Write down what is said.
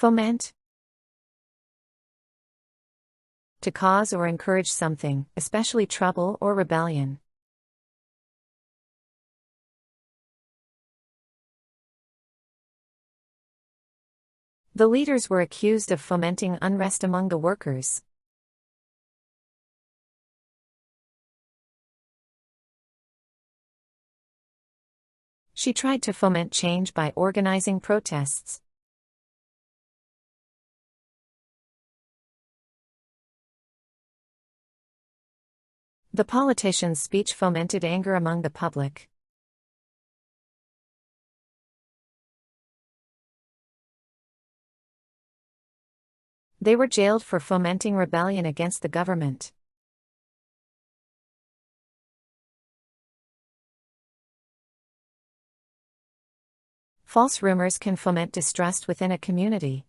Foment. To cause or encourage something, especially trouble or rebellion. The leaders were accused of fomenting unrest among the workers. She tried to foment change by organizing protests. The politician's speech fomented anger among the public. They were jailed for fomenting rebellion against the government. False rumors can foment distrust within a community.